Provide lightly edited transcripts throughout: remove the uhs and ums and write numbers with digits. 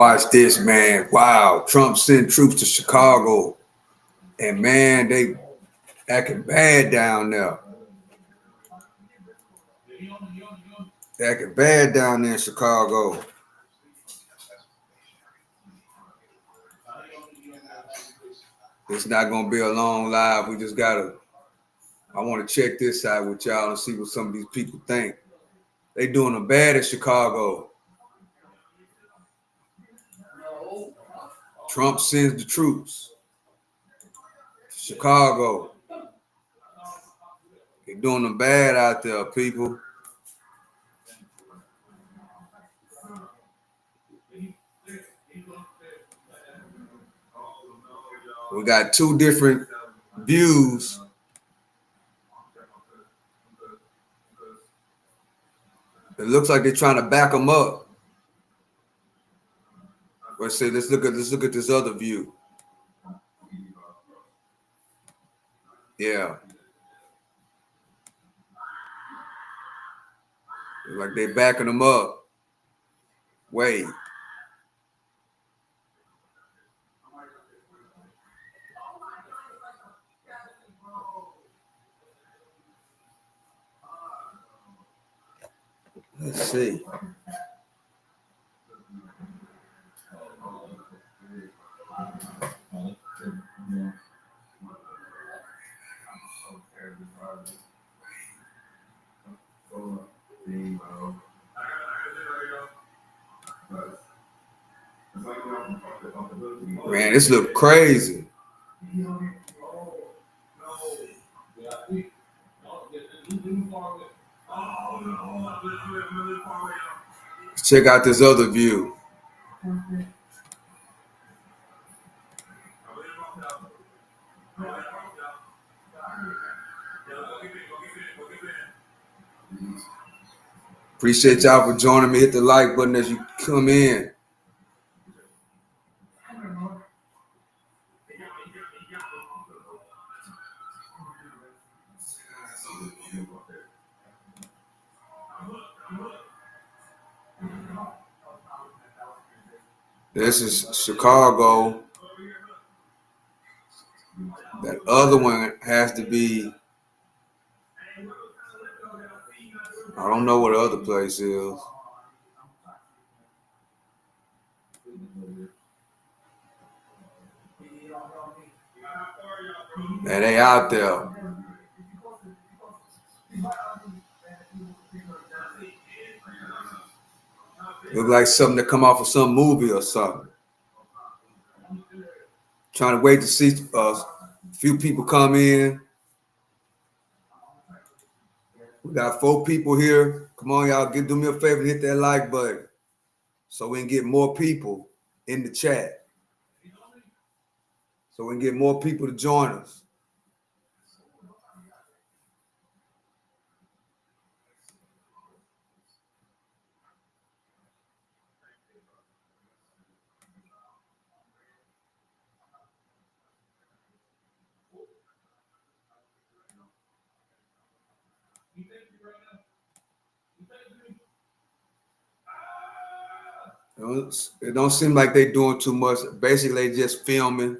Watch this, man. Wow, Trump sent troops to Chicago, and man, they acting bad down there. Acting bad down there in Chicago. It's not gonna be a long live. We just gotta. I want to check this out with y'all and see what some of these people think. They doing them bad in Chicago. Trump sends the troops to Chicago. They're doing them bad out there, people. We got two different views. It looks like they're trying to back them up. Let's say, let's look at this other view. Yeah. Like they backing them up. Wait. Let's see. Man, this look crazy. Let's check out this other view. Appreciate y'all for joining me. Hit the like button as you come in. This is Chicago. That other one has to be, I don't know what the other place is. And they out there. Look like something that come off of some movie or something. Trying to wait to see a few people come in. We got 4 people here. Come on, y'all, do me a favor and hit that like button so we can get more people in the chat. So we can get more people to join us. It don't seem like they're doing too much. Basically, they just filming.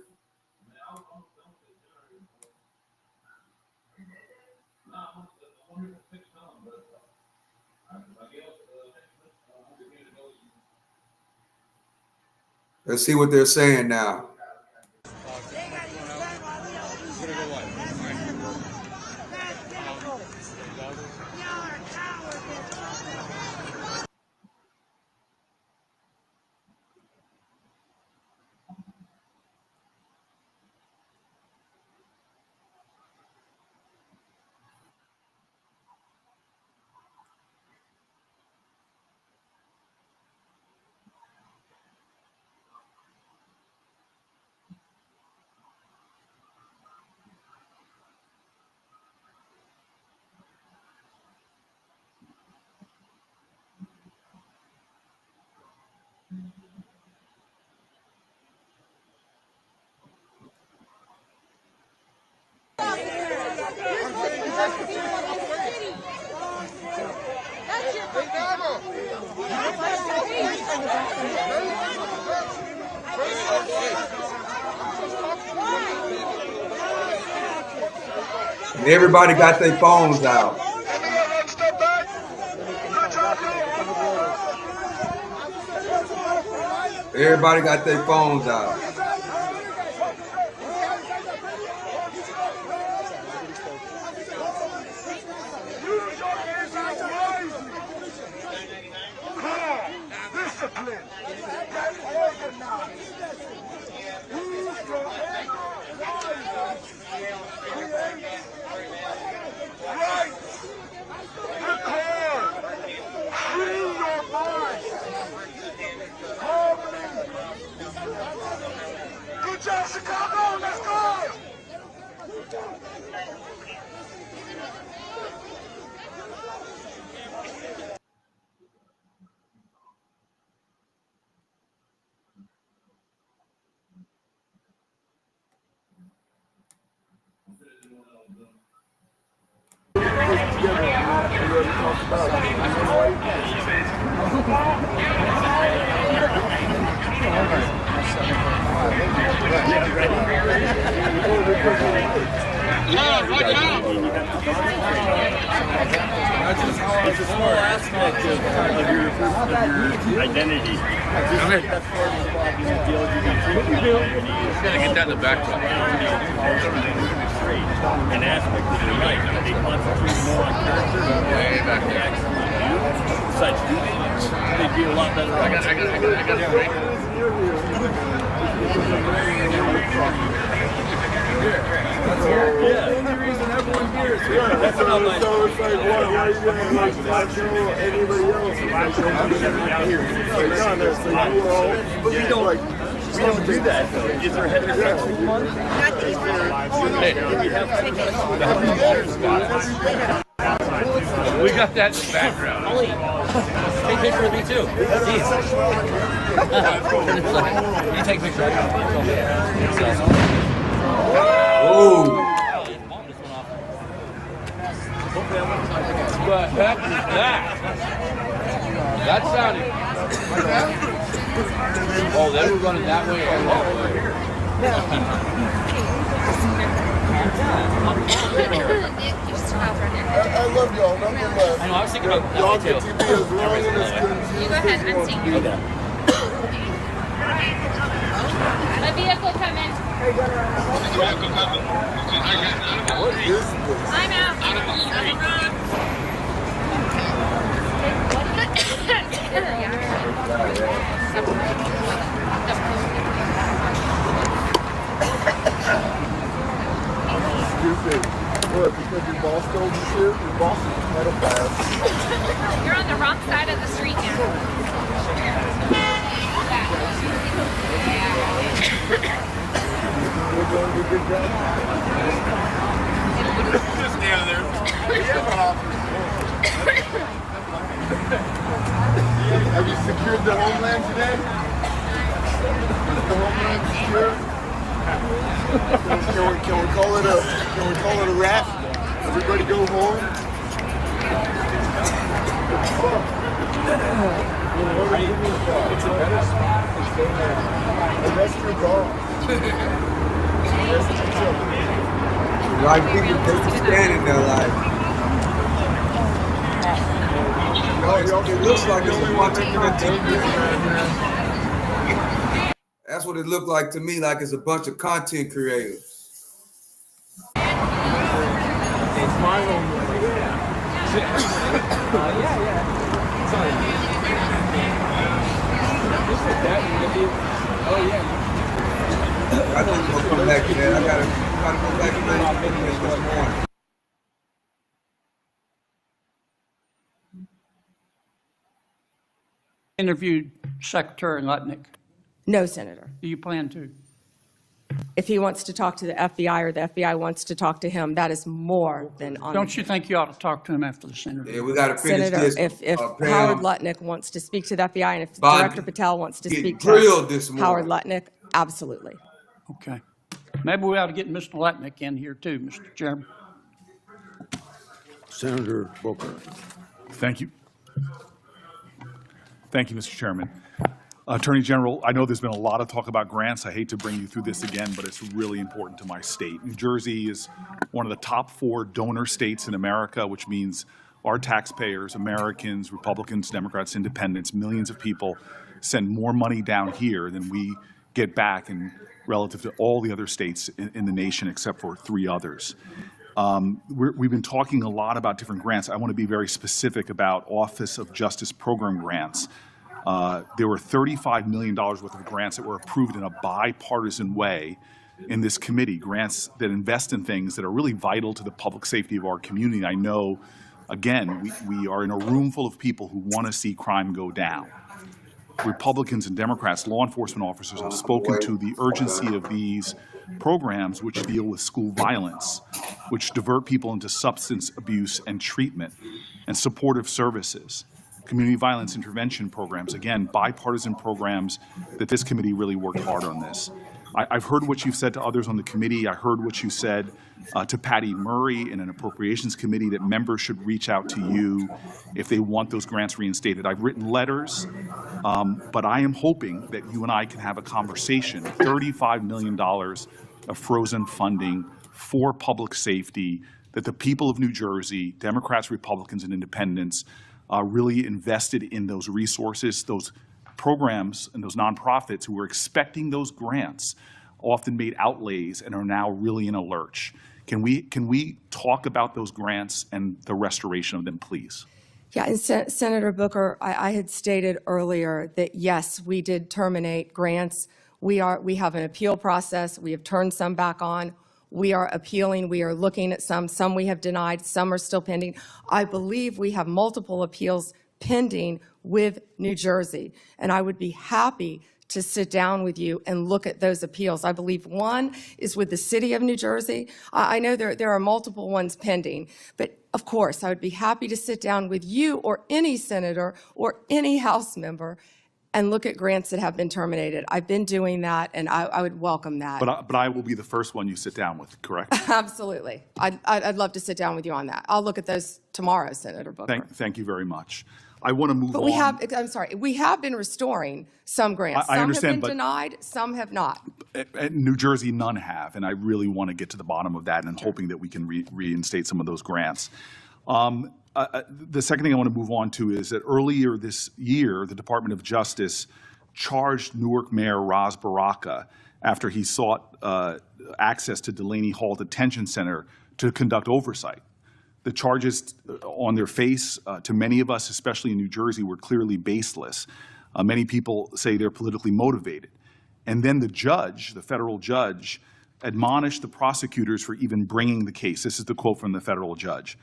Let's see what they're saying now. Everybody got their phones out. Everybody got their phones out. Good job, Chicago. Let's go. It's a small aspect of your identity. That's part of the LGBT. You gotta get that in the backdrop. An aspect of your life. They concentrate more on character than they actually do. Besides do they'd be a lot better. I got a break. Yeah, the only reason everyone here is here. That's what I'm like. So it's like, why are you going to like not show anybody else? But we don't do that though. Is there heterosexual one? We got that in the background. Take a picture with me too. You take a picture. Oh. What the heck is that? That sounded. Oh, they were running that way. I love y'all. Nonetheless. I know. I was thinking about y'all that too. get to be as long as You go ahead and see you. The vehicle coming. What is this? I'm out. Stupid. What, because your boss told you to? Your boss is a pedophile. You're on the wrong side of the street now. We're going to do a good job. Just down there. Have you secured the homeland today? Is the homeland secure? Can we call it a wrap? Everybody go home. It's a better spot to stay there. Arrest your dog. Arrest your children. Like people just standing there like. It looks like it's a bunch of content creators. That's what it looked like to me, like it's a bunch of content creators. It's my homeland. I think I'm gonna come back to that. I gotta go back to that this morning. Interviewed Secretary Lutnick. No, Senator. Do you plan to? If he wants to talk to the FBI or the FBI wants to talk to him, that is more than on. Don't you think you ought to talk to him after this interview? Yeah, we gotta finish Senator, this. if Pam, Howard Lutnick wants to speak to the FBI and if Bond Director Patel wants to get speak drilled to this Howard morning. Lutnick, absolutely. Okay. Maybe we ought to get Mr. Lutnick in here too, Mr. Chairman. Senator Booker. Thank you. Thank you, Mr. Chairman. Attorney General, I know there's been a lot of talk about grants. I hate to bring you through this again, but it's really important to my state. New Jersey is one of the top 4 donor states in America, which means our taxpayers, Americans, Republicans, Democrats, Independents, millions of people send more money down here than we get back in relative to all the other states in the nation except for 3 others. We've been talking a lot about different grants. I want to be very specific about Office of Justice Program grants. There were $35 million worth of grants that were approved in a bipartisan way in this committee, grants that invest in things that are really vital to the public safety of our community. I know, again, we are in a room full of people who want to see crime go down. Republicans and Democrats, law enforcement officers have spoken to the urgency of these programs which deal with school violence, which divert people into substance abuse and treatment, and supportive services. Community violence intervention programs, again, bipartisan programs that this committee really worked hard on this. I've heard what you've said to others on the committee. I heard what you said to Patty Murray in an appropriations committee, that members should reach out to you if they want those grants reinstated. I've written letters, but I am hoping that you and I can have a conversation. $35 million of frozen funding for public safety that the people of New Jersey, Democrats, Republicans, and Independents, really invested in those resources, those programs and those nonprofits who were expecting those grants often made outlays and are now really in a lurch. Can we talk about those grants and the restoration of them, please? Yeah, and Senator Booker, I had stated earlier that yes, we did terminate grants. We have an appeal process. We have turned some back on. We are appealing. We are looking at some. Some we have denied. Some are still pending. I believe we have multiple appeals pending with New Jersey, and I would be happy to sit down with you and look at those appeals. I believe one is with the city of New Jersey. I know there are multiple ones pending, but of course, I would be happy to sit down with you or any senator or any House member and look at grants that have been terminated. I've been doing that, and I would welcome that. But I will be the first one you sit down with, correct? Absolutely. I'd love to sit down with you on that. I'll look at those tomorrow, Senator Booker. Thank you very much. I want to move on. But we have been restoring some grants. I understand, some have been denied, some have not. At New Jersey, none have, and I really want to get to the bottom of that, and hoping that we can reinstate some of those grants. The second thing I want to move on to is that earlier this year, the Department of Justice charged Newark Mayor Ras Baraka after he sought access to Delaney Hall Detention Center to conduct oversight. The charges on their face, to many of us, especially in New Jersey, were clearly baseless. Many people say they're politically motivated. And then the judge, the federal judge, admonished the prosecutors for even bringing the case. This is the quote from the federal judge.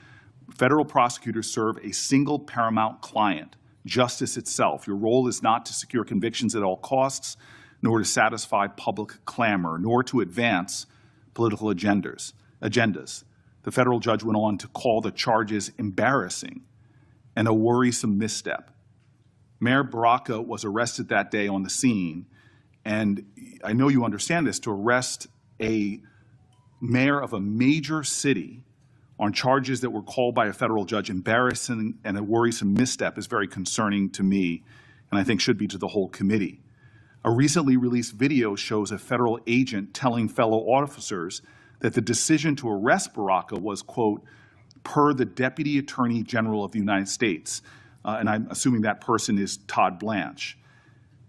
Federal prosecutors serve a single paramount client, justice itself. Your role is not to secure convictions at all costs, nor to satisfy public clamor, nor to advance political agendas. The federal judge went on to call the charges embarrassing and a worrisome misstep. Mayor Baraka was arrested that day on the scene, and I know you understand this, to arrest a mayor of a major city on charges that were called by a federal judge embarrassing and a worrisome misstep is very concerning to me, and I think should be to the whole committee. A recently released video shows a federal agent telling fellow officers that the decision to arrest Baraka was, quote, per the Deputy Attorney General of the United States. And I'm assuming that person is Todd Blanche.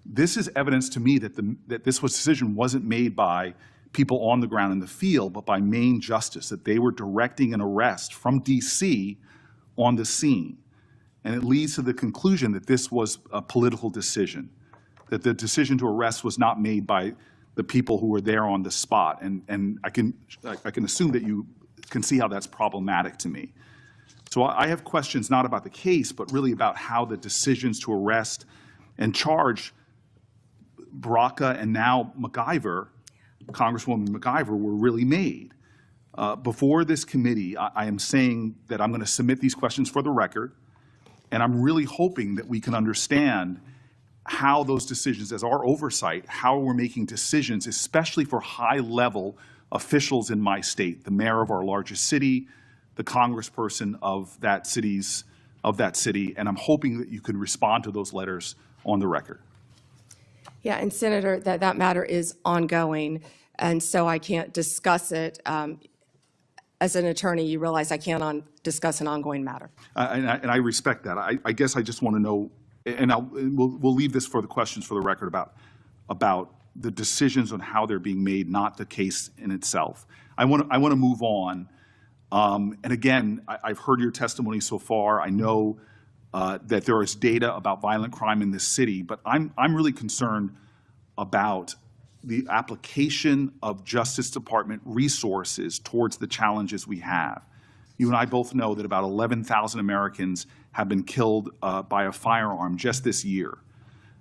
This is evidence to me that this decision wasn't made by people on the ground in the field, but by Maine Justice, that they were directing an arrest from D.C. on the scene. And it leads to the conclusion that this was a political decision, that the decision to arrest was not made by the people who were there on the spot. And I can assume that you can see how that's problematic to me. So I have questions not about the case, but really about how the decisions to arrest and charge Baraka and now MacIver, Congresswoman MacIver, were really made. Before this committee, I am saying that I'm going to submit these questions for the record, and I'm really hoping that we can understand how those decisions, as our oversight, how we're making decisions, especially for high-level officials in my state, the mayor of our largest city, the congressperson of that city, and I'm hoping that you can respond to those letters on the record. Yeah, and Senator, that matter is ongoing, and so I can't discuss it. As an attorney, you realize I can't discuss an ongoing matter. And I respect that. I guess I just want to know, and we'll leave this for the questions for the record about the decisions on how they're being made, not the case in itself. I want to move on. And again, I've heard your testimony so far. I know that there is data about violent crime in this city, but I'm really concerned about the application of Justice Department resources towards the challenges we have. You and I both know that about 11,000 Americans have been killed by a firearm just this year.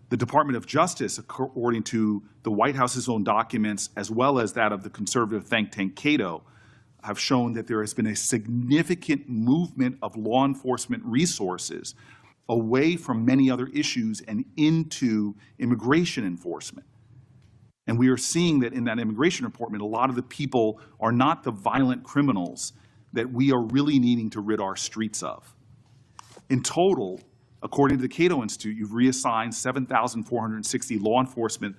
The Department of Justice, according to the White House's own documents, as well as that of the conservative think tank Cato, have shown that there has been a significant movement of law enforcement resources away from many other issues and into immigration enforcement. And we are seeing that in that immigration report, a lot of the people are not the violent criminals that we are really needing to rid our streets of. In total, according to the Cato Institute, you've reassigned 7,460 law enforcement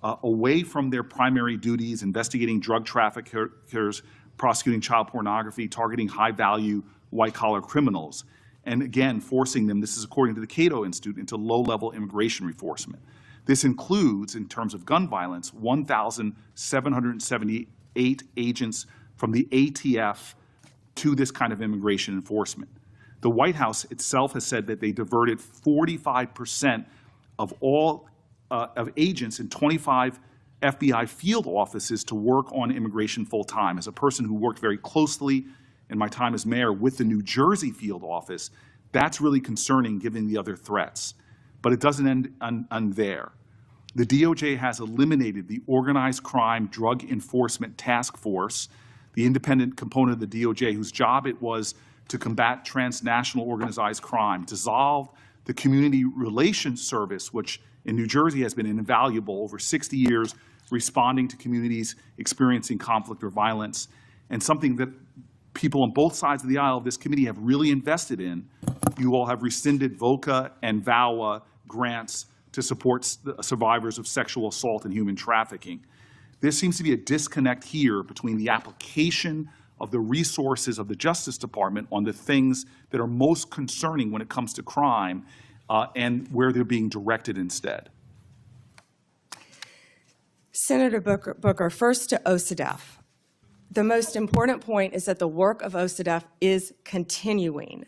away from their primary duties, investigating drug traffickers, prosecuting child pornography, targeting high-value white-collar criminals, and again, forcing them, this is according to the Cato Institute, into low-level immigration enforcement. This includes, in terms of gun violence, 1,778 agents from the ATF to this kind of immigration enforcement. The White House itself has said that they diverted 45% of all of agents in 25 FBI field offices to work on immigration full-time. As a person who worked very closely in my time as mayor with the New Jersey field office, that's really concerning given the other threats. But it doesn't end there. The DOJ has eliminated the Organized Crime Drug Enforcement Task Force, the independent component of the DOJ whose job it was to combat transnational organized crime, dissolved the Community Relations Service, which in New Jersey has been invaluable over 60 years, responding to communities experiencing conflict or violence, and something that people on both sides of the aisle of this committee have really invested in. You all have rescinded VOCA and VAWA grants to support survivors of sexual assault and human trafficking. There seems to be a disconnect here between the application of the resources of the Justice Department on the things that are most concerning when it comes to crime and where they're being directed instead. Senator Booker, first to OCDEF. The most important point is that the work of OCDEF is continuing.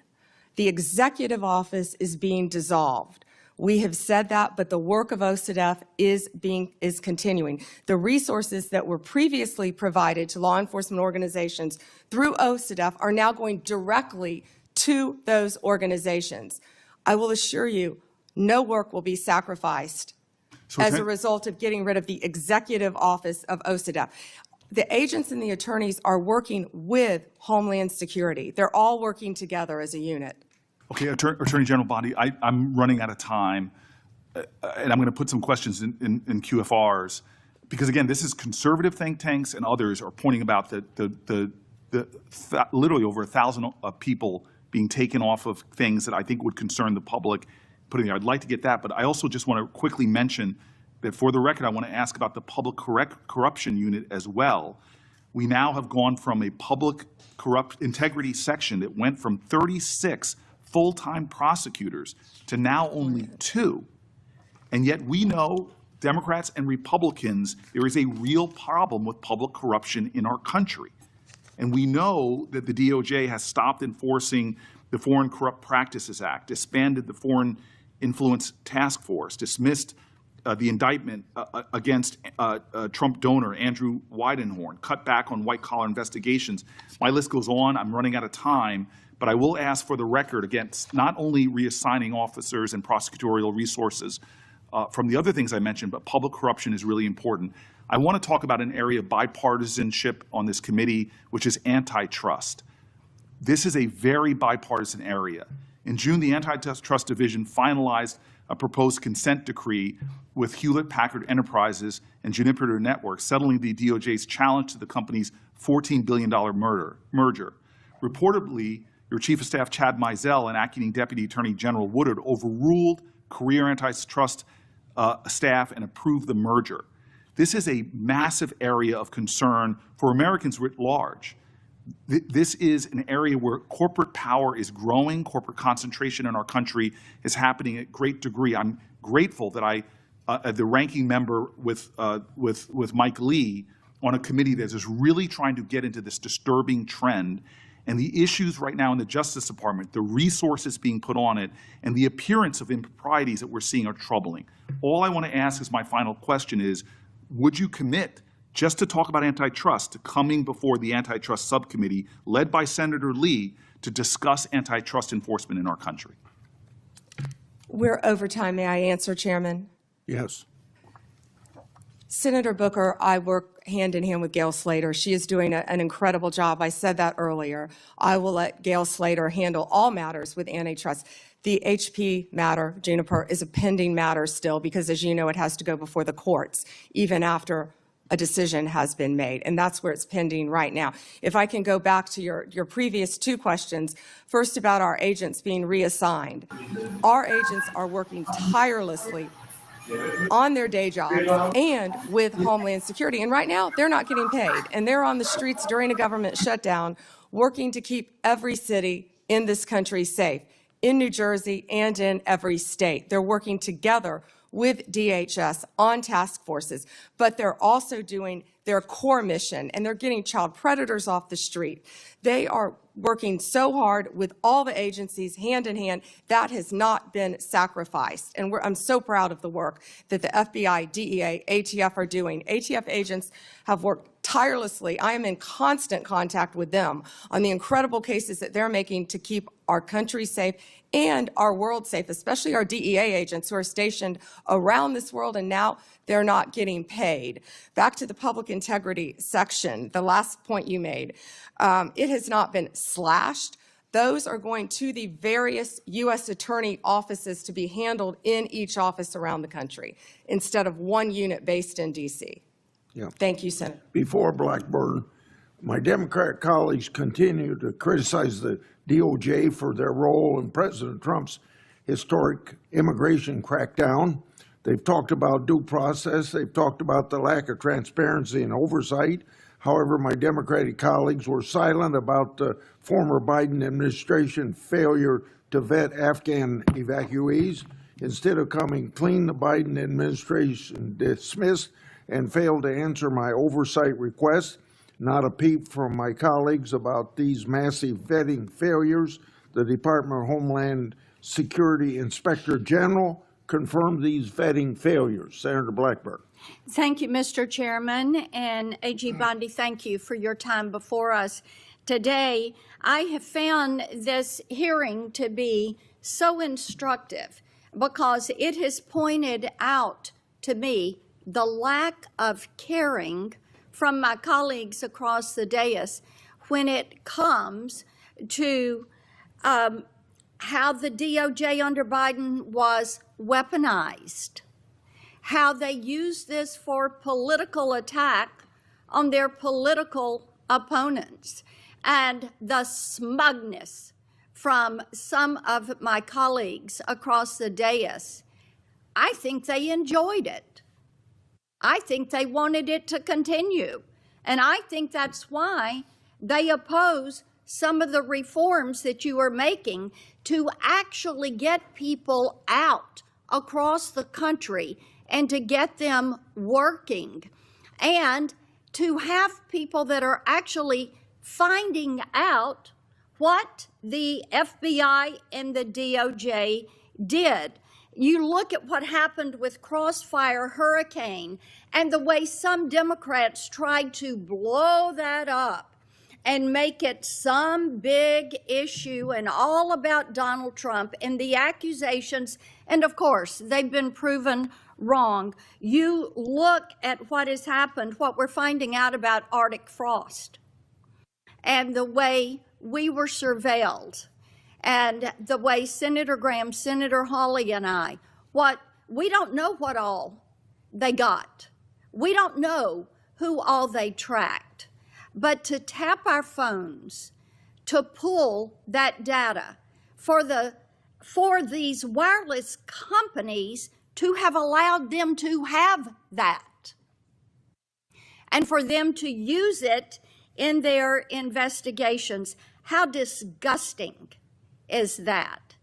The executive office is being dissolved. We have said that, but the work of OCDEF is continuing. The resources that were previously provided to law enforcement organizations through OCDEF are now going directly to those organizations. I will assure you, no work will be sacrificed as a result of getting rid of the executive office of OCDEF. The agents and the attorneys are working with Homeland Security. They're all working together as a unit. Okay, Attorney General Bondi, I'm running out of time, and I'm going to put some questions in QFRs, because again, this is conservative think tanks and others are pointing about literally over 1,000 people being taken off of things that I think would concern the public. I'd like to get that, but I also just want to quickly mention that for the record, I want to ask about the public corruption unit as well. We now have gone from a public integrity section that went from 36 full-time prosecutors to now only 2. And yet we know, Democrats and Republicans, there is a real problem with public corruption in our country. And we know that the DOJ has stopped enforcing the Foreign Corrupt Practices Act, disbanded the Foreign Influence Task Force, dismissed the indictment against Trump donor Andrew Weidenhorn, cut back on white-collar investigations. My list goes on. I'm running out of time. But I will ask for the record against not only reassigning officers and prosecutorial resources from the other things I mentioned, but public corruption is really important. I want to talk about an area of bipartisanship on this committee, which is antitrust. This is a very bipartisan area. In June, the Antitrust Division finalized a proposed consent decree with Hewlett-Packard Enterprises and Juniper Networks, settling the DOJ's challenge to the company's $14 billion merger. Reportedly, your Chief of Staff, Chad Mizell, and Acting Deputy Attorney General Woodard overruled career antitrust staff and approve the merger. This is a massive area of concern for Americans writ large. This is an area where corporate power is growing, corporate concentration in our country is happening at great degree. I'm grateful that the ranking member with Mike Lee on a committee that is really trying to get into this disturbing trend, and the issues right now in the Justice Department, the resources being put on it, and the appearance of improprieties that we're seeing are troubling. All I want to ask as my final question is, would you commit just to talk about antitrust to coming before the antitrust subcommittee led by Senator Lee to discuss antitrust enforcement in our country? We're over time. May I answer, Chairman? Yes. Senator Booker, I work hand in hand with Gail Slater. She is doing an incredible job. I said that earlier. I will let Gail Slater handle all matters with antitrust. The HP matter, Juniper, is a pending matter still because, as you know, it has to go before the courts, even after a decision has been made, and that's where it's pending right now. If I can go back to your previous two questions, first about our agents being reassigned. Our agents are working tirelessly on their day jobs and with Homeland Security, and right now they're not getting paid, and they're on the streets during a government shutdown working to keep every city in this country safe, in New Jersey and in every state. They're working together with DHS on task forces, but they're also doing their core mission, and they're getting child predators off the street. They are working so hard with all the agencies hand in hand. That has not been sacrificed, and I'm so proud of the work that the FBI, DEA, ATF are doing. ATF agents have worked tirelessly. I am in constant contact with them on the incredible cases that they're making to keep our country safe and our world safe, especially our DEA agents who are stationed around this world, and now they're not getting paid. Back to the public integrity section, the last point you made. It has not been slashed. Those are going to the various U.S. attorney offices to be handled in each office around the country instead of one unit based in D.C. Yeah. Thank you, Senator. Before Blackburn, my Democrat colleagues continue to criticize the DOJ for their role in President Trump's historic immigration crackdown. They've talked about due process. They've talked about the lack of transparency and oversight. However, my Democratic colleagues were silent about the former Biden administration failure to vet Afghan evacuees. Instead of coming clean, the Biden administration dismissed and failed to answer my oversight request. Not a peep from my colleagues about these massive vetting failures. The Department of Homeland Security Inspector General confirmed these vetting failures. Senator Blackburn. Thank you, Mr. Chairman, and AG Bondi, thank you for your time before us today. I have found this hearing to be so instructive because it has pointed out to me the lack of caring from my colleagues across the dais when it comes to how the DOJ under Biden was weaponized, how they used this for political attack on their political opponents, and the smugness from some of my colleagues across the dais. I think they enjoyed it. I think they wanted it to continue. And I think that's why they oppose some of the reforms that you are making to actually get people out across the country and to get them working and to have people that are actually finding out what the FBI and the DOJ did. You look at what happened with Crossfire Hurricane and the way some Democrats tried to blow that up and make it some big issue and all about Donald Trump and the accusations, and of course, they've been proven wrong. You look at what has happened, what we're finding out about Arctic frost and the way we were surveilled and the way Senator Graham, Senator Hawley, and I, we don't know what all they got. We don't know who all they tracked. But to tap our phones, to pull that data for these wireless companies to have allowed them to have that and for them to use it in their investigations. How disgusting is that?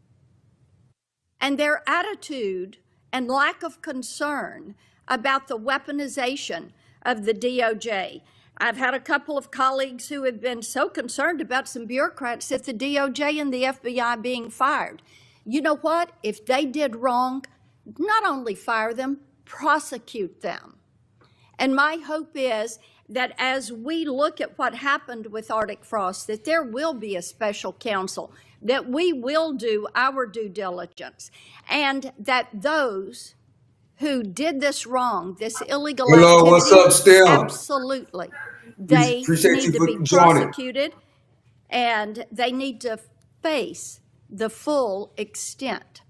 And their attitude and lack of concern about the weaponization of the DOJ. I've had a couple of colleagues who have been so concerned about some bureaucrats at the DOJ and the FBI being fired. You know what? If they did wrong, not only fire them, prosecute them. And my hope is that as we look at what happened with Arctic Frost, that there will be a special counsel, that we will do our due diligence, and that those who did this wrong, this illegal Hello, activity, what's up, Stem? absolutely, they Appreciate need you to for be joining. prosecuted, and they need to face the full extent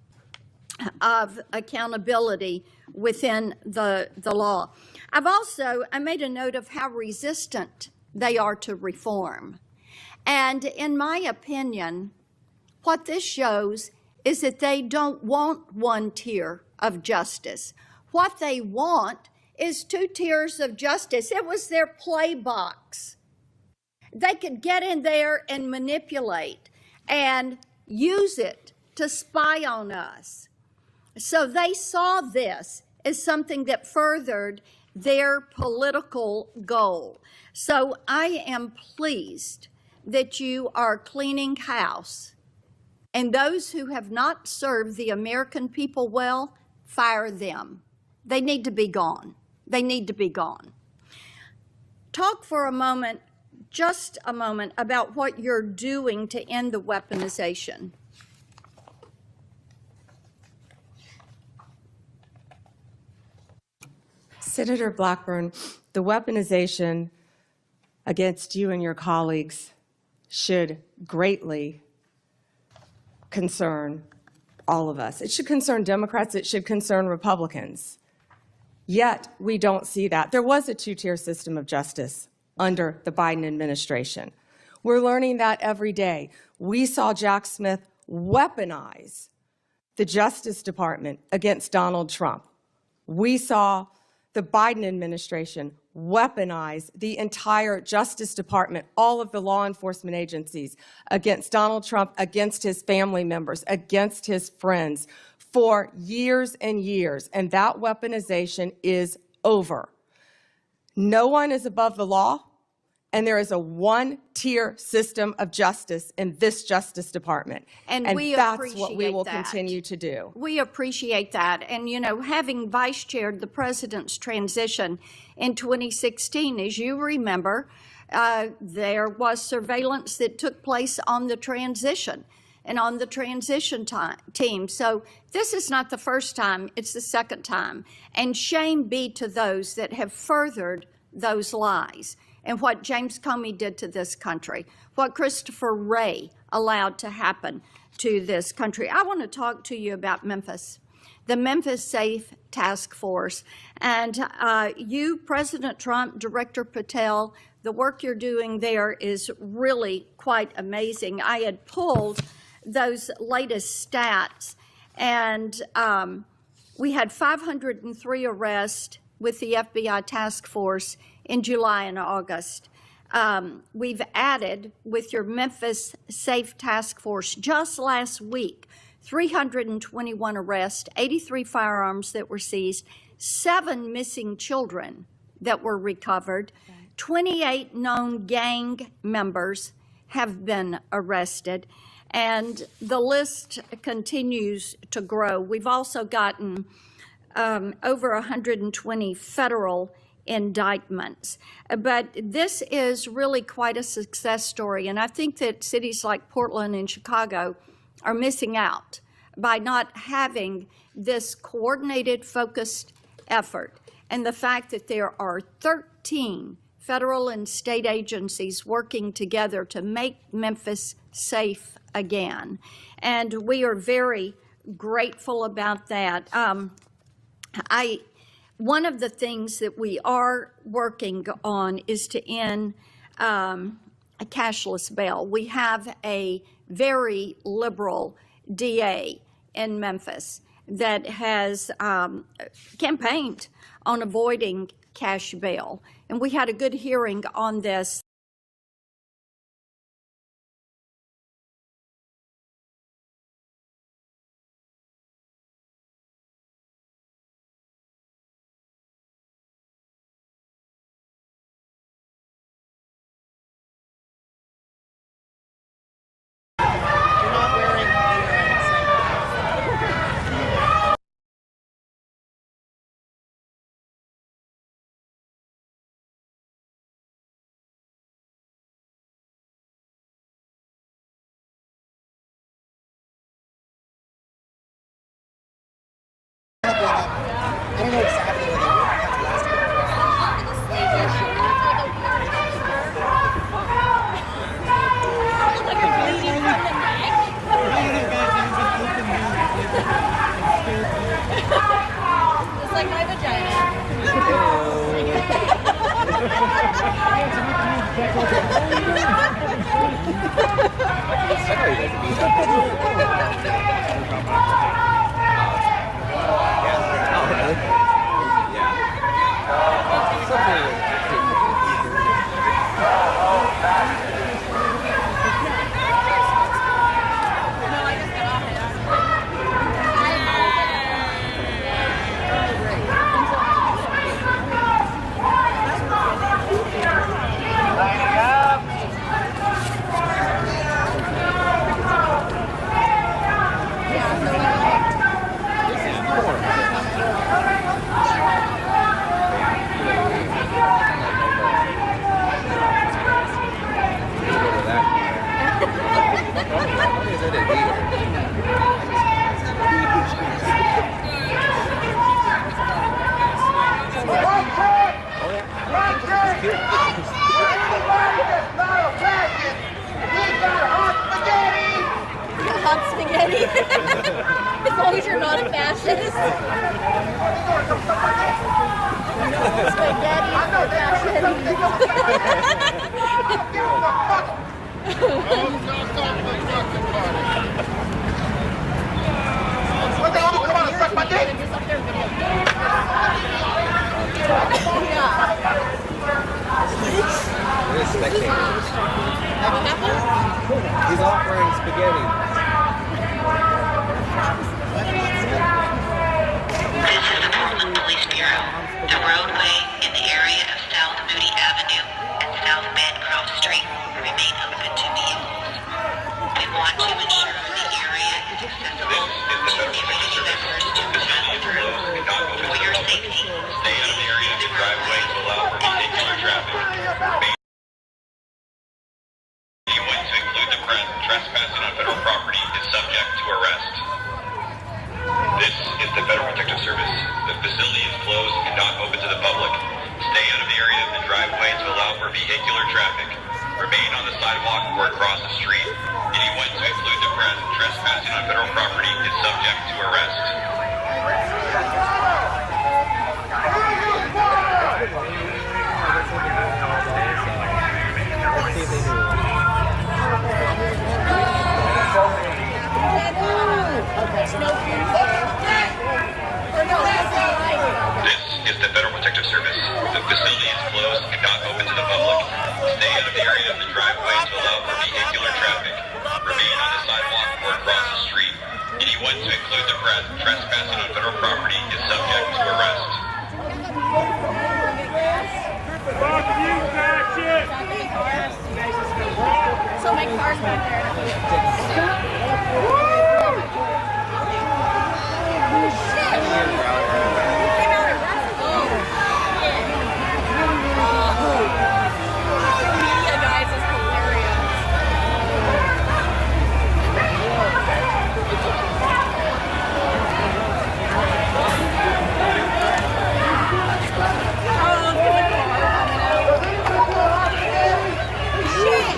of accountability within the law. I made a note of how resistant they are to reform. And in my opinion, what this shows is that they don't want one tier of justice. What they want is two tiers of justice. It was their play box. They could get in there and manipulate and use it to spy on us. So they saw this as something that furthered their political goal. So I am pleased that you are cleaning house. And those who have not served the American people well, fire them. They need to be gone. They need to be gone. Talk for a moment, just a moment, about what you're doing to end the weaponization. Senator Blackburn, the weaponization against you and your colleagues should greatly concern all of us. It should concern Democrats. It should concern Republicans. Yet, we don't see that. There was a two-tier system of justice under the Biden administration. We're learning that every day. We saw Jack Smith weaponize the Justice Department against Donald Trump. We saw the Biden administration weaponize the entire Justice Department, all of the law enforcement agencies, against Donald Trump, against his family members, against his friends for years and years. And that weaponization is over. No one is above the law, and there is a one-tier system of justice in this Justice Department. And we that's what we will that. continue to do. We appreciate that. And, you know, having vice chaired the president's transition in 2016, as you remember, there was surveillance that took place on the transition and on the transition team. So this is not the first time, it's the second time. And shame be to those that have furthered those lies. And what James Comey did to this country, what Christopher Wray allowed to happen to this country. I want to talk to you about Memphis, the Memphis Safe Task Force. And you, President Trump, Director Patel, the work you're doing there is really quite amazing. I had pulled those latest stats, and we had 503 arrests with the FBI task force in July and August. We've added, with your Memphis Safe Task Force, just last week, 321 arrests, 83 firearms that were seized, 7 missing children that were recovered, 28 known gang members have been arrested, and the list continues to grow. We've also gotten over 120 federal indictments. But this is really quite a success story, and I think that cities like Portland and Chicago are missing out by not having this coordinated, focused effort. And the fact that there are 13 federal and state agencies working together to make Memphis safe again. And we are very grateful about that. One of the things that we are working on is to end a cashless bail. We have a very liberal DA in Memphis, that has campaigned on avoiding cash bail. And we had a good hearing on this. I don't know exactly what they were. I have to ask Just like my vagina. Hot spaghetti. As long as you're not a fascist. Spaghetti What the hell? Come on, suck my dick! This spectators. He's offering spaghetti. This is the Portland Police Bureau. The roadway in the area of South Moody Avenue and South Bancroft Street remain open to vehicles. We want to ensure the area is accessible to community members to pass through. For your safety, Stay out of the area of the driveway to allow for vehicular traffic. Anyone to include the press trespassing on federal property is subject to arrest. This is the Federal Protective Service. The facility is closed and not open to the public. Stay out of the area of the driveway to allow for vehicular traffic. Remain on the sidewalk or across the street. Anyone to include the press trespassing on federal property is subject to arrest. This is the Federal Protective Service. The facility is closed and not open to the public. Stay out of the area of the driveway to allow for vehicular traffic. Remain on the sidewalk or across the street. Anyone to include the press trespassing on federal property is subject to arrest. So my car's back there. Media guys is hilarious. Shit!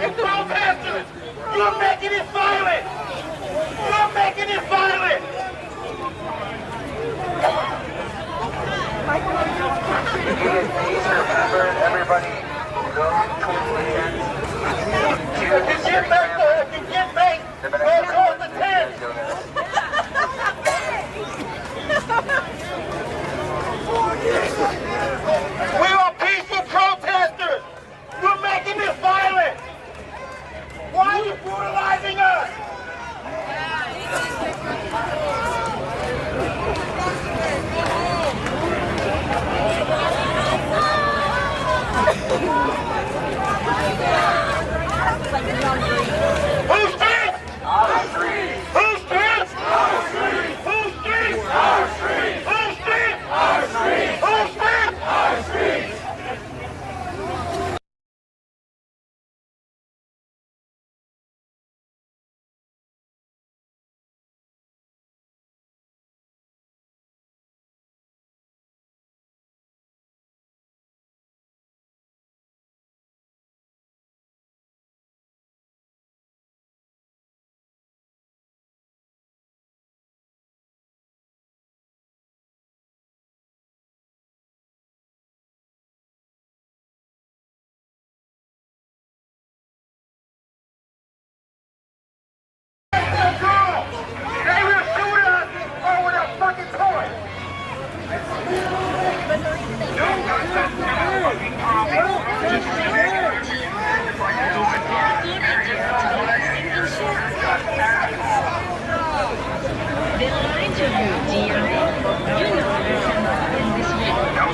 and protesters. You're making it violent. You're making it violent. Everybody, go towards the tent. If you get back, go towards the tent. We are peaceful protesters. You're making this violent. Why are you brutalizing us? Who streets? Our streets. Who streets? Our streets. Who streets? Our streets. Who streets? Our streets. Who streets? Our streets. They will shoot us over their fucking toys. Don't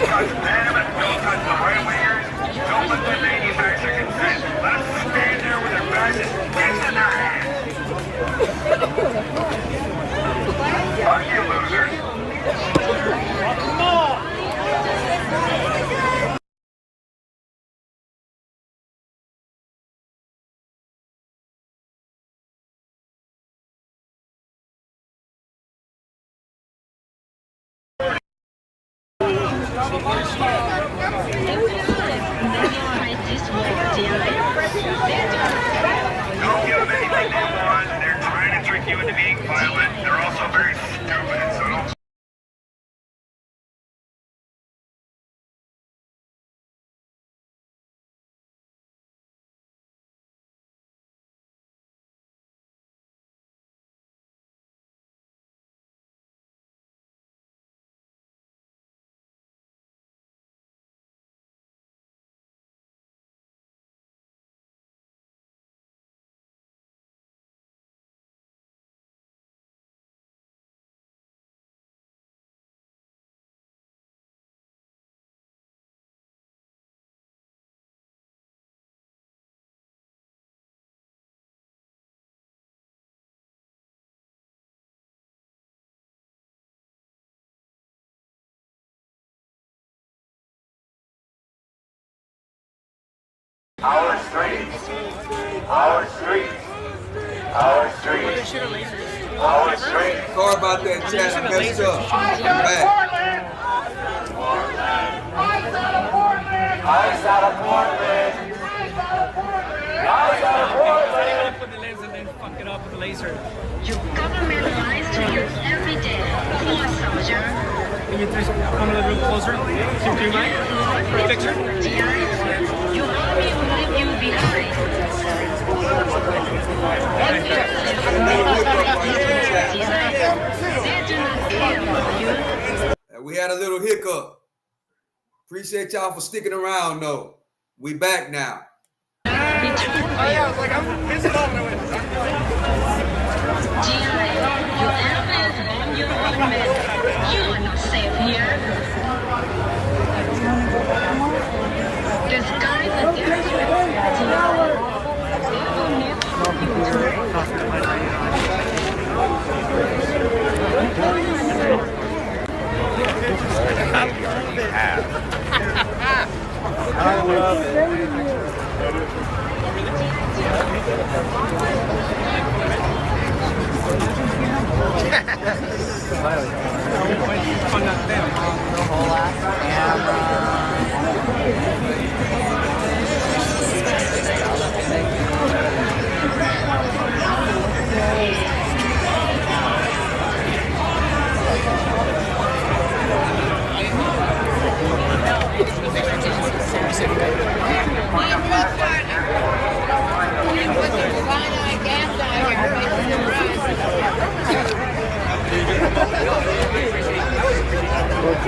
touch them and don't touch the highwayers. Don't let the manufacturer consent. Let them stand there with their badges in their hands. Fuck you, losers. Come on! Don't give them anything they want. They're trying to trick you into being violent. They're also very stupid, so don't. Our streets, our streets, our streets, our streets. Sorry about that, chat. I messed up. I'm back. Ice out of Portland! Ice out of Portland! Ice out of Portland! Put the lens and then fuck it up with the laser. Your government lies to you every day. Come on, soldier. Can you just come a little bit closer? Do you mind? For a picture? Your army will leave you behind. We had a little hiccup. Appreciate y'all for sticking around, though. We back now. Oh yeah, I was like, I'm missing all my way. Your airplanes on your own men. You are not safe here. The skies are different. I love it. What's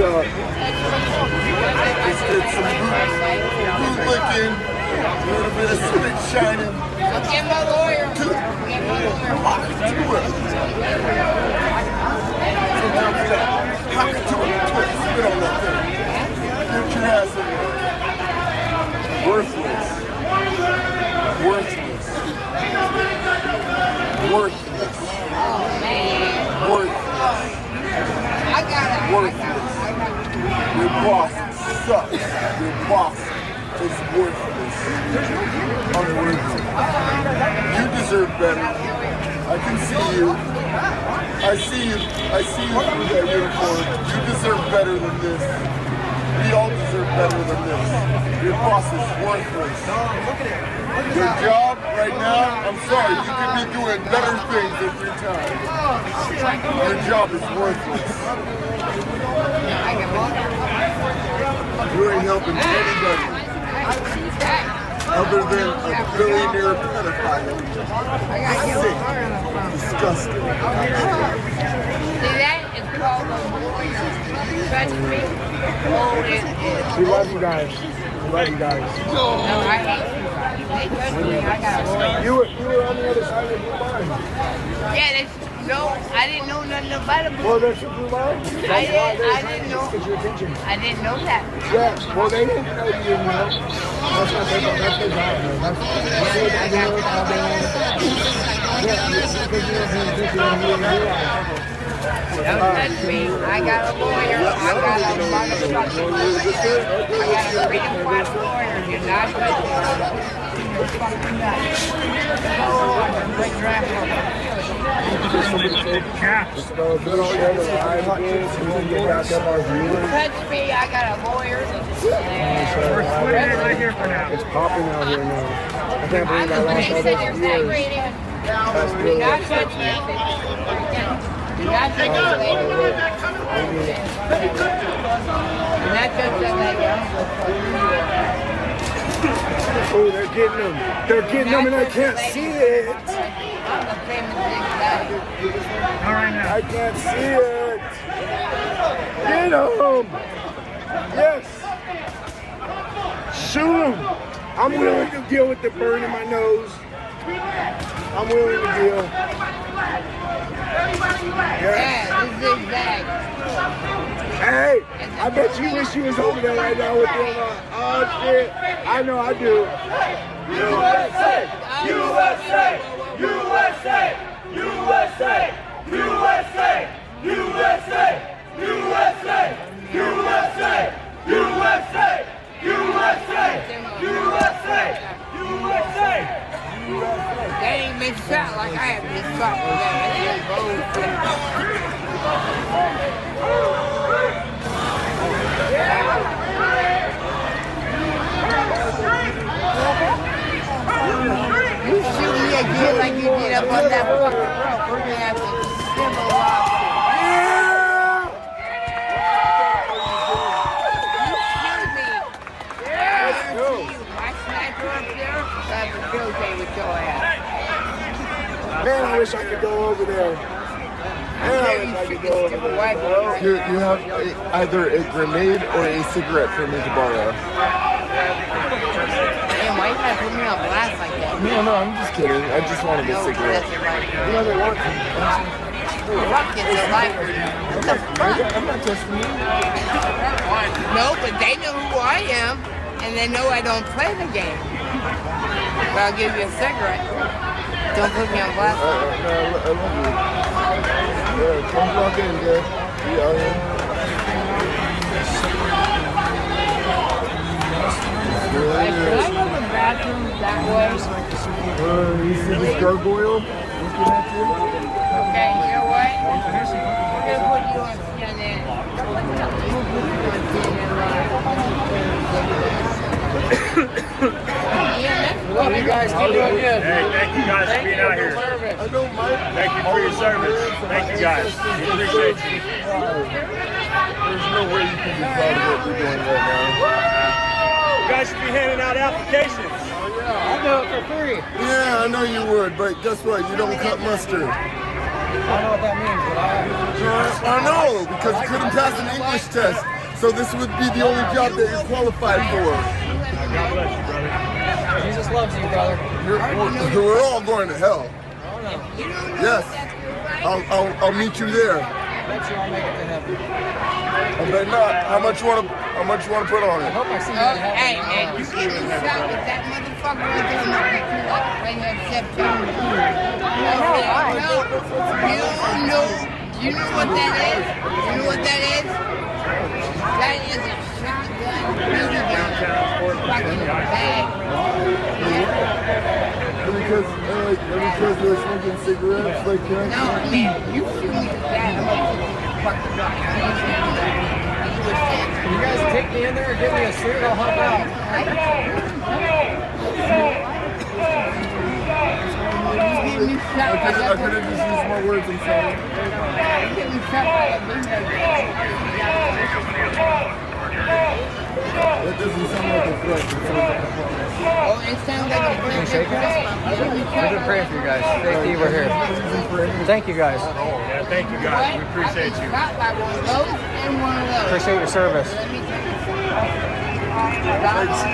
up? Just did some boot licking, a little bit of spit shining. I'll get my lawyer. Get my lawyer. Sometimes you gotta pocket to it, twist, spit on that thing. Get your ass in there. Worthless. Worthless. Worthless. Oh, man. Worthless. I got it. Worthless. Your boss sucks. Your boss is worthless. Unworthy. You deserve better. I can see you. I see you. I see you through that uniform. You deserve better than this. We all deserve better than this. Your boss is worthless. Your job right now, I'm sorry, you could be doing better things every time. Your job is worthless. You ain't helping anybody other than a billionaire pedophile. Sick. Disgusting. See, that is called a lawyer. Trust me. Oh, it is. We love you guys. We love you guys. No, I hate you guys. They trust me. I got a lawyer. You were on the other side of the blue line. Yeah, that's, no, I didn't know nothing about it. Well, that's your blue line? I didn't know. Get your attention. I didn't know that. Yeah, well, they didn't know you didn't know. That's what they that's their job, man. That's what they know all day long. Yeah, because you don't pay attention and you didn't realize. Don't touch me. I got a lawyer. I got a motherfucking lawyer. I got a freedom fighter lawyer. You're not touching me. You're fucking nuts. Oh, I'm a great grandpa. Touch me, I got a lawyer. We're in right here for now. It's popping out here now. I can't believe I lost all those years. Do not touch me. Do not touch me, lady. Do not touch that lady. Oh, they're getting them. They're getting them and I can't see it. I'm a famous big guy. All right now. I can't see it. Get them. Yes. Shoot them. I'm willing to deal with the burn in my nose. I'm willing to deal. Yeah, this is zigzag. Hey, I bet you wish you was over there right now with them. Oh shit. I know I do. USA! USA! USA! USA! USA! USA! USA! USA! USA! USA! USA! USA! They ain't been shot like I have been shot with You shoot me again like you did up on that fucking rope. We're gonna have to civil lawsuit. Man, I wish I could go over there. Man, I wish I could go over there. You have either a grenade or a cigarette for me to borrow. Man, why you gotta put me on blast like that? No, I'm just kidding. I just wanted a cigarette. You know they want to. Fuck it, they're like, what the fuck? I'm not testing you. No, but they know who I am, and they know I don't play the game. But I'll give you a cigarette. Don't put me on blast. No, I love you. Yeah, come walk in, Dad. We out here. Can I go to the bathroom that way? You see this gargoyle looking at you? Okay, you know what? We're gonna put you on CNN. We'll put you on CNN Love you guys. Keep doing good. Hey, thank you guys for being out here. I don't mind. Thank you for your service. Thank you guys. We appreciate you. There's no way you can be proud of what we're doing right now. guys should be handing out applications. I'll do it for free. Yeah, I know you would, but guess what? You don't cut mustard. I don't know what that means, but I know, because you couldn't pass an English test, so this would be the only job that you're qualified for. God bless you, brother. Jesus loves you, brother. We're all going to hell. Yes, I'll meet you there. I bet you I'll make it to heaven. I bet not. How much you want to put on I it? hope I see you in heaven. Hey, man, you get me shot with that motherfucker right there in the picture right here in September. You know what that is? You know what that is? That is a shotgun BB gun. Fucking bag. Because they're smoking cigarettes like that? No, man, you shoot me with that. I'm gonna fucking rock. You guys take me in there and give me a suit, I'll hop out. I could have just used more words, I'm sorry. That doesn't sound like a threat. It sounds like a promise. Oh, it sounds like a Can you shake hands? We've been praying for you guys. Thank you, we're here. Thank you guys. Yeah, thank you guys. We appreciate you. Got by one of those and one of those. Appreciate your service.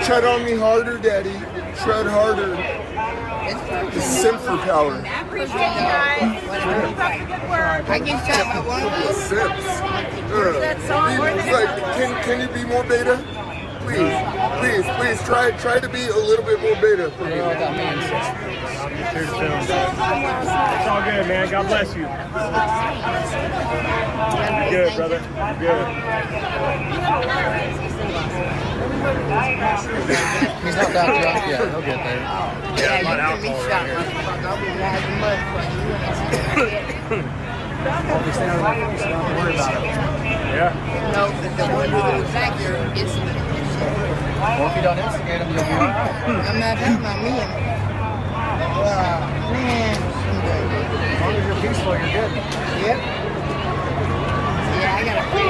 Tread on me harder, Daddy. Tread harder. The sin for power. I appreciate you guys. I get shot by one of those. Sips. Can you be more beta? Please, try to be a little bit more beta for I me. don't know what that means. It's all good, man. God bless you. You're good, brother. You're good. He's not that drunk yet. He'll get there. Yeah, I'm on alcohol right here. I'll be standing there, so don't worry about it. Yeah. No, but the one who was back here is. Well, if you don't instigate him, you'll be all right. I'm not talking about me. Man. As long as you're peaceful, you're good. Yep. Yeah, I gotta pray.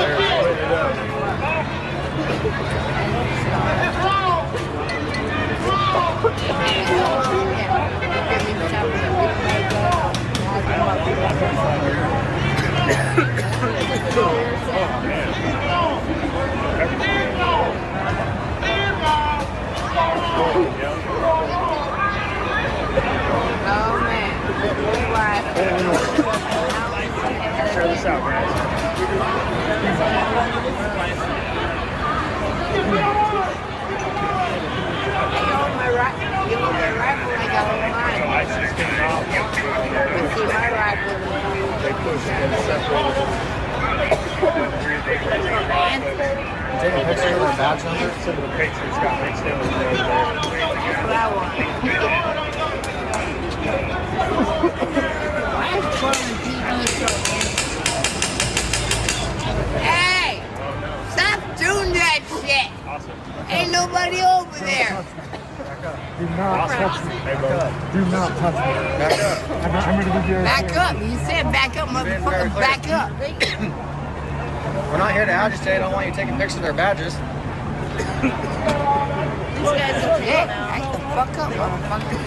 Share this out, guys. Give me my rifle, I got on mine. I just came out. See my rifle. They pushed and separated. Take a picture of their badge number. Some of the pictures got mixed in with those. That's what I want. Why is Portland TV so Hey! Stop doing that shit! Ain't nobody over there! Do not touch me. Do not touch me. Back up. I'm going to be here. Back up! You said back up, motherfucker! Back up! We're not here to agitate. I don't want you taking pictures of their badges. This guy's a dick. Back the fuck up, motherfucker.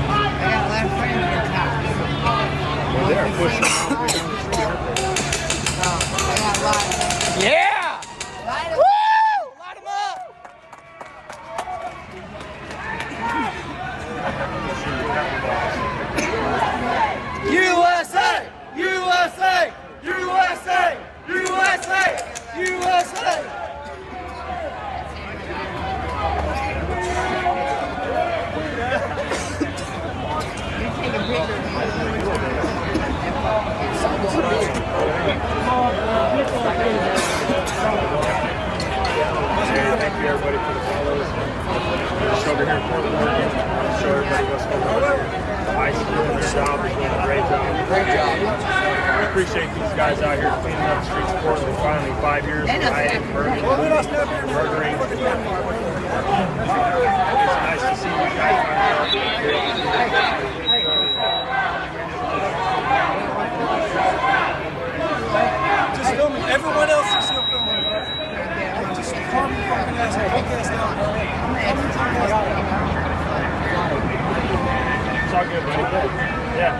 I got a lot of friends in the cops. They're pushing. I got a lot of them. Yeah! Light 'em. Woo! Light them up! USA! USA! USA! USA! USA! You take a picture of Thank you, everybody, for the follows. Just over here in Portland, Oregon. Show everybody what's going on here. ICE is doing their job. They're doing a great job. Great job. I appreciate these guys out here cleaning up the streets of Portland. Finally, 5 years of rioting, murdering. It's nice to see you guys Just film me. Everyone else is still filming. Just It's all good, buddy. Yeah,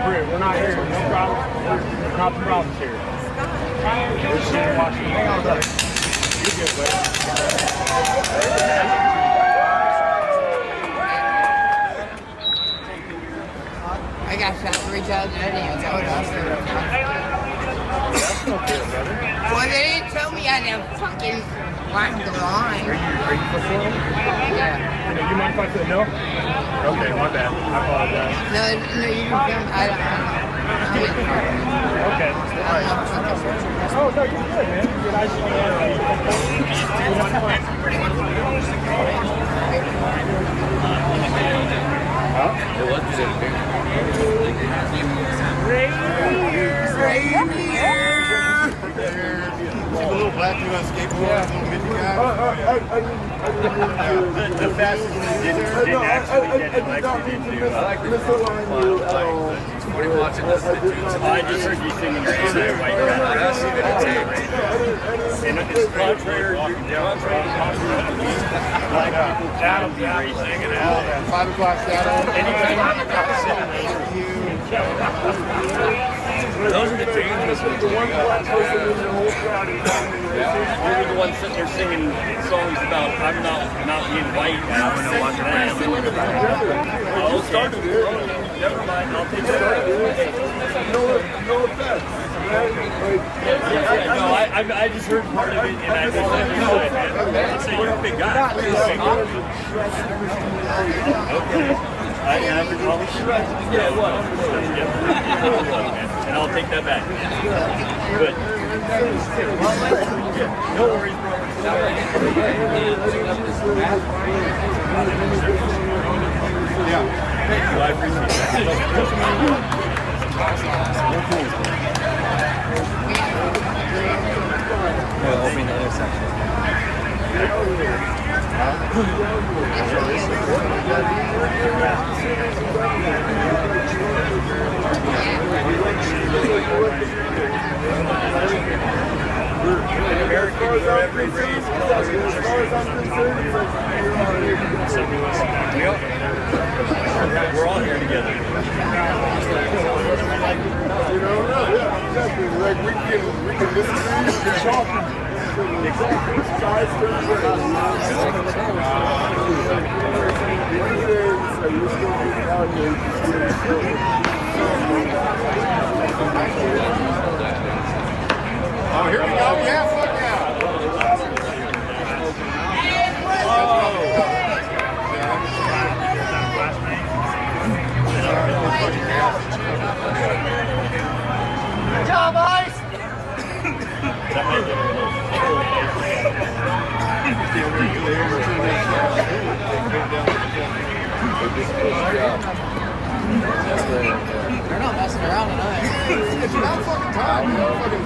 we're not here. No problem. We're not the problems here. We're just here watching. You're good, buddy. I got shot 3 times in Eddie. Well, they didn't tell me I didn't fucking climb the line. Are you performing? Yeah. You mind if I say no? Okay, my bad. I apologize. No, you can film. I don't. Okay. Oh, no, you're good, man. You're nice. The little black dude on skateboard, little midget guy. The fastest one didn't actually get it like we did too. I like the what are you watching this? I just heard you singing your inside white guy. That's even a tape. And it's contrary to black people that'll be racing and all that. 5 o'clock shadow. Anytime those are the dangerous ones. The one black person in the whole crowd is you're the one sitting there singing songs about I'm not being white. And I'm gonna watch that. I'll start to never mind. I'll take it. No offense. No, I just heard part of it and I just understood. I'd say you're a big guy. Okay. I promise you. Yeah, it was. And I'll take that back. Good. No worries, bro. Yeah. Thank you. I appreciate We'll open the other section. We're all here together. You know, yeah, exactly. Like we can disagree, we can talk. Exactly. Size turns Oh, here we go. Yeah, fuck yeah. Good job, boys. They're not messing around tonight. It's not fucking time. You're fucking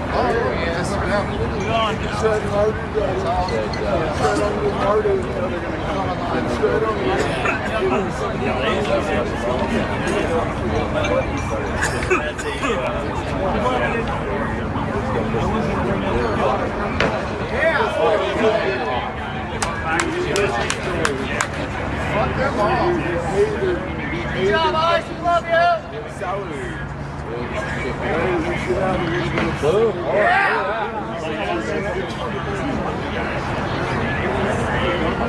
Good job, boys. We love you.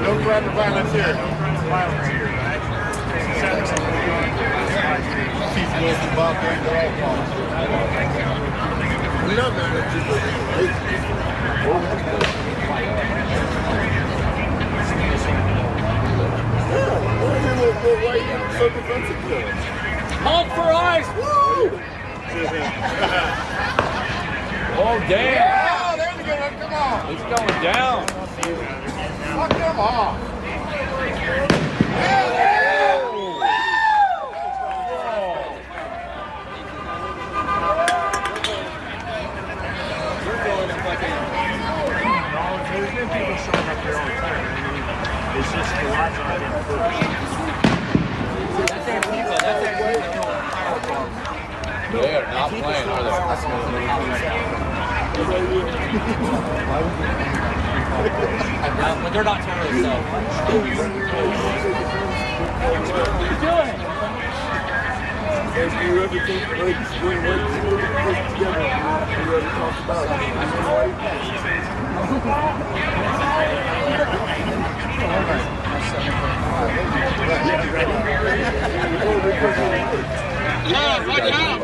No crime or violence here. Keith Wilson, Bob Green, they're all calls. We're not mad at you, but Honk for ice! Woo! Oh, damn. oh, there's a good one. Come on. It's going down. Fuck them off. There's been people showing up here all the time. It's just the lights are not in first. They're not playing, are they? But they're not tourists, so. What are you doing? And do you ever think like spring break together? Do you ever talk about Watch out!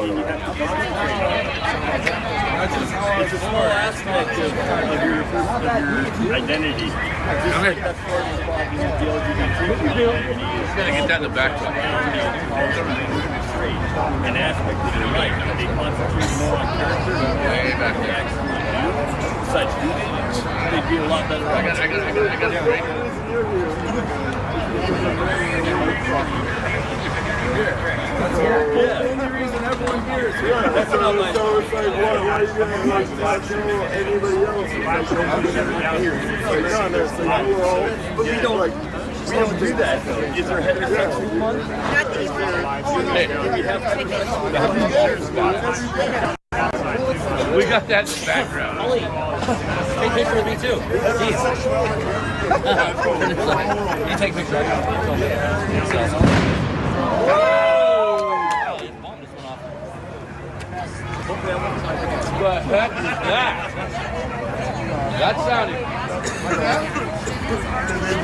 It's a small aspect of your identity. That's part of the problem with the LGBT community. Gotta get that in the back. An aspect that you're right. They concentrate more on character and more on what they actually do. Besides do they'd be a lot better. I got it right. That's the only reason everyone here is here. That's what I'm like. So it's like, why are you going to like not know anybody else? It's like, don't do that here. It's like, no, it's like, we're all, But we don't do that though. Is there heterosexual fun? We got that in the background. Take a picture of me too. You take a picture of me. What the heck is that? That sounded.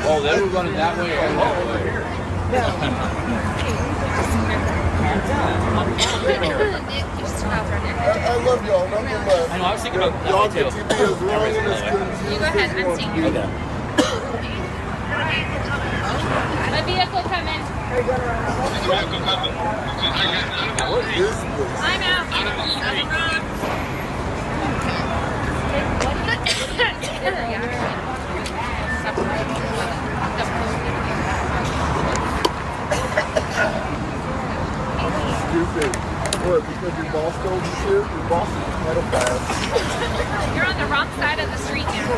Oh, they were running that way or that way. I love y'all, nonetheless. I know, I was thinking about y'all that get too. to be as long and as good. You go ahead, I'm seeing you. Okay. The vehicle coming. What is this? I'm out. Stupid. What, because your boss told you to? Your boss is a pedophile. You're on the wrong side of the street now.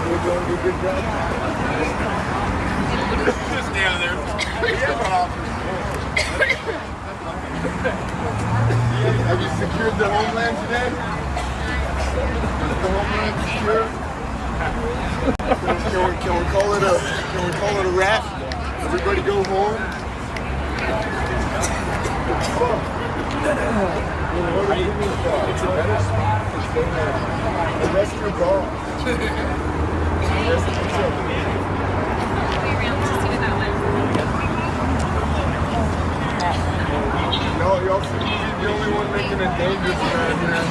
We're doing a good job. Just down there. Have you secured the homeland today? Is the homeland secure? Can we call it a wrap? Everybody go home. It's a better spot to stay there. Arrest your boss. Arrest your boss. No, y'all seem to be the only one making a dangerous man here.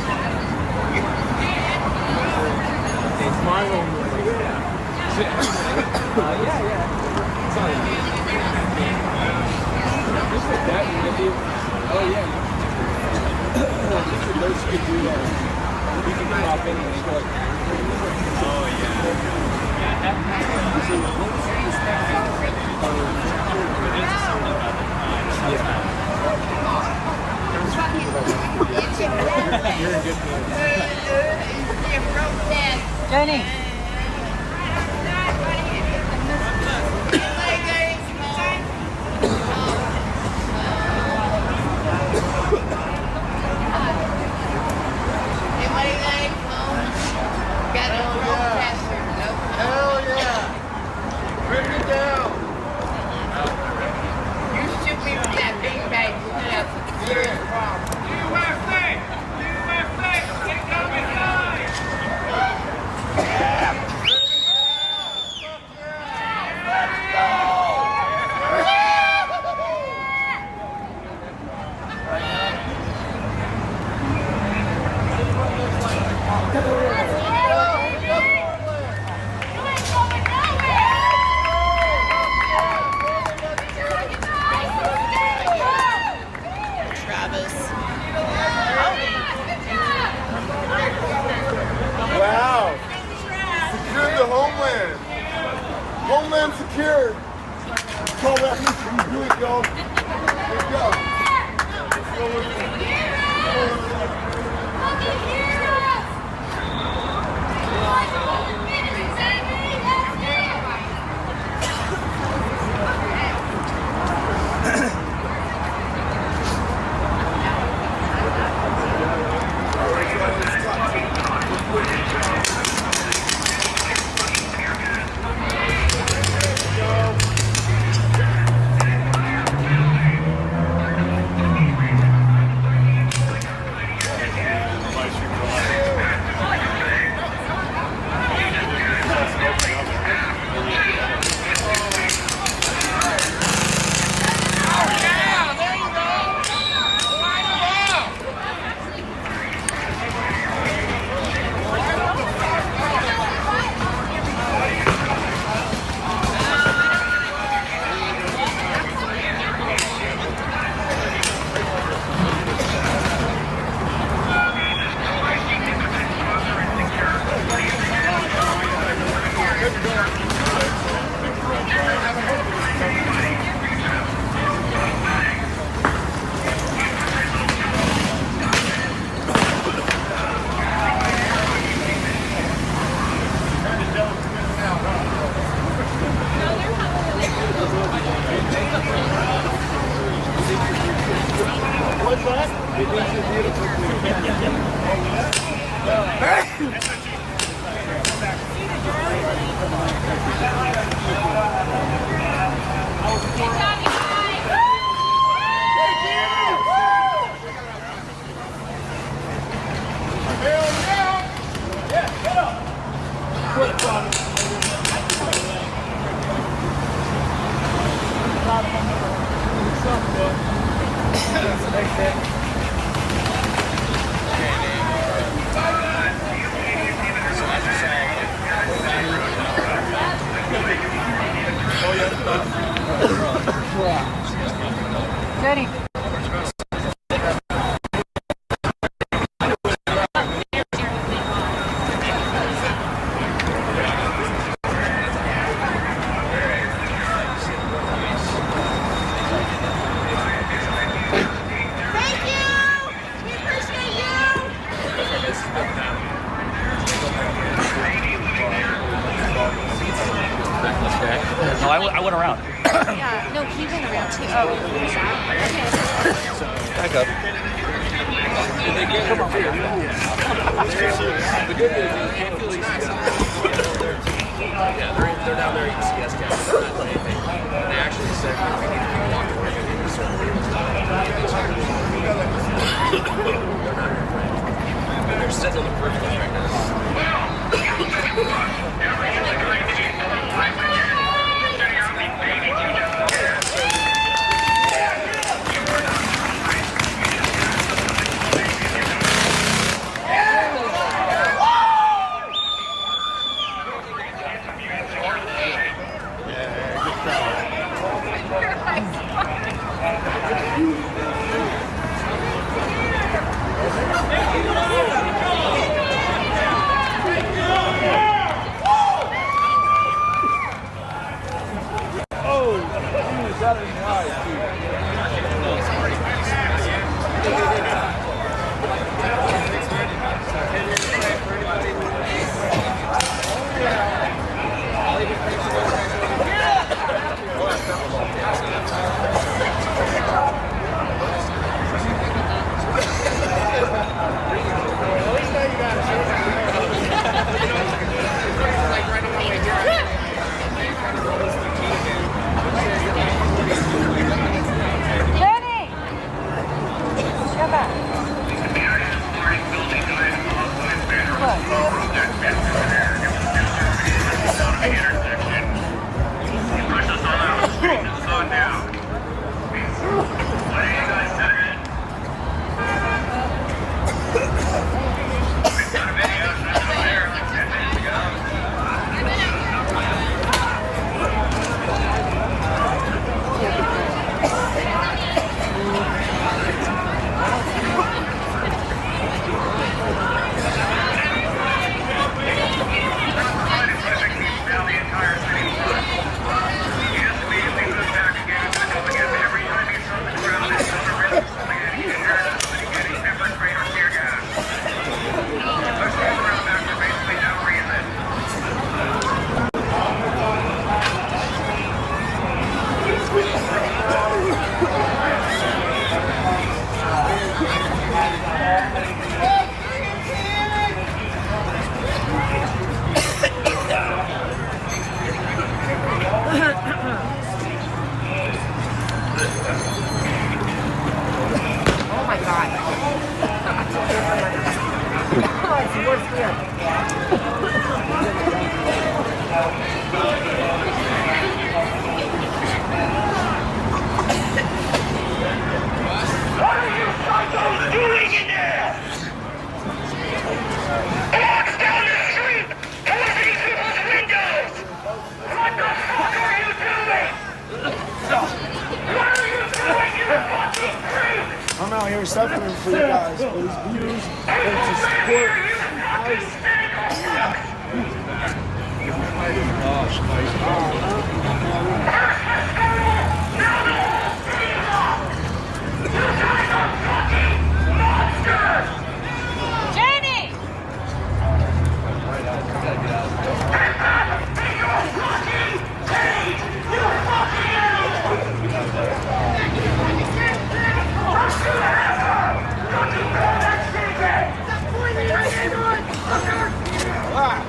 It's my homeland. Oh, yeah. Those could do that. We can pop in and go. Oh, Jenny. Hell yeah! Bring it down! You shoot me with that big bag, you have a serious problem. USA! USA! Take down the sign! I went around. Yeah, no, he went around too. Oh, Back up. The good news is you can't feel these guys. Yeah, they're down there eating CS guys. They're not doing anything. And they actually said we need to keep walking away from these certain people. They're not your friend. And they're sitting on the periphery right now. I'm out here suffering for you guys, for these views, and to support Jenny! Ah!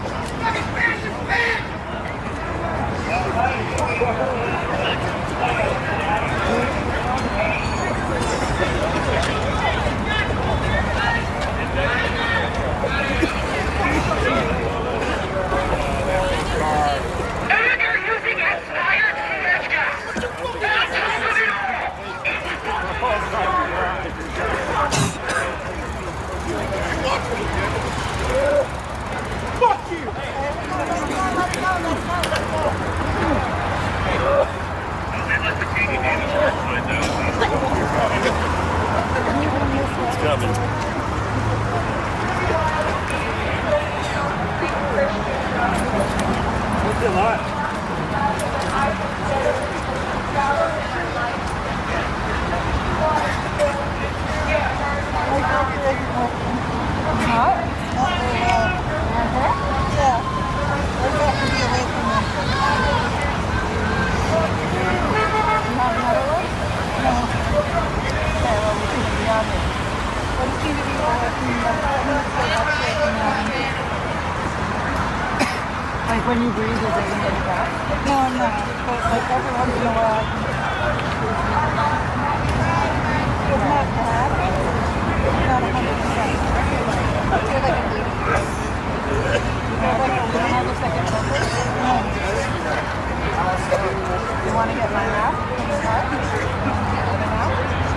When you breathe, is it in your back? No, I'm not. But like every once in a while, it's not bad. Not 100%. You're like an 80. You're like a little on the second number. No. You want to get my half? Can you half?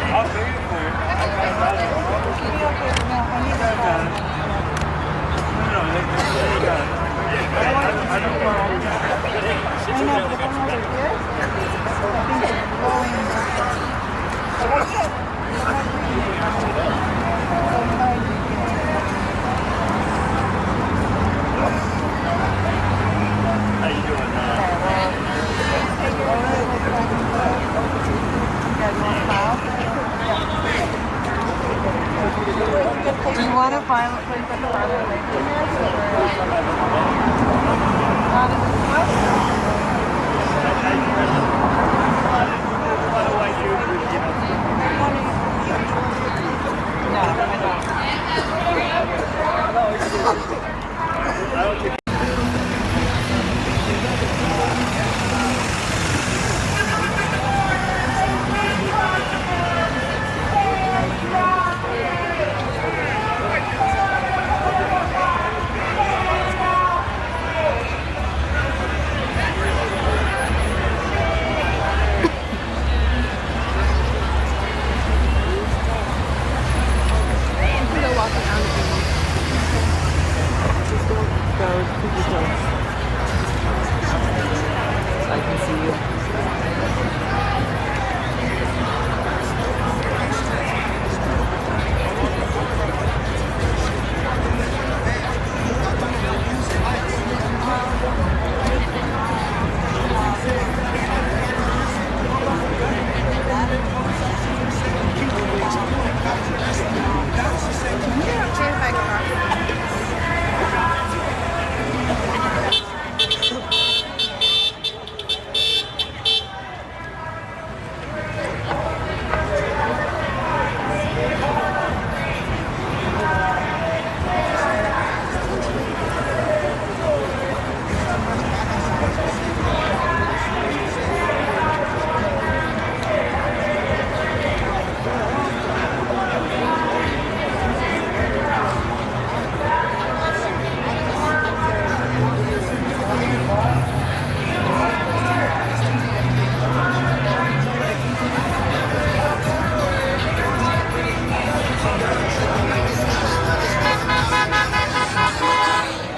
I'll pay you for it. No, I need to half. No, they got it. I don't know. I know, but I'm over here. I think it's blowing. How you doing? Do you want to find a place that's farther away from this? Not in this one?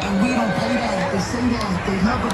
And we don't pay that. They say that. They never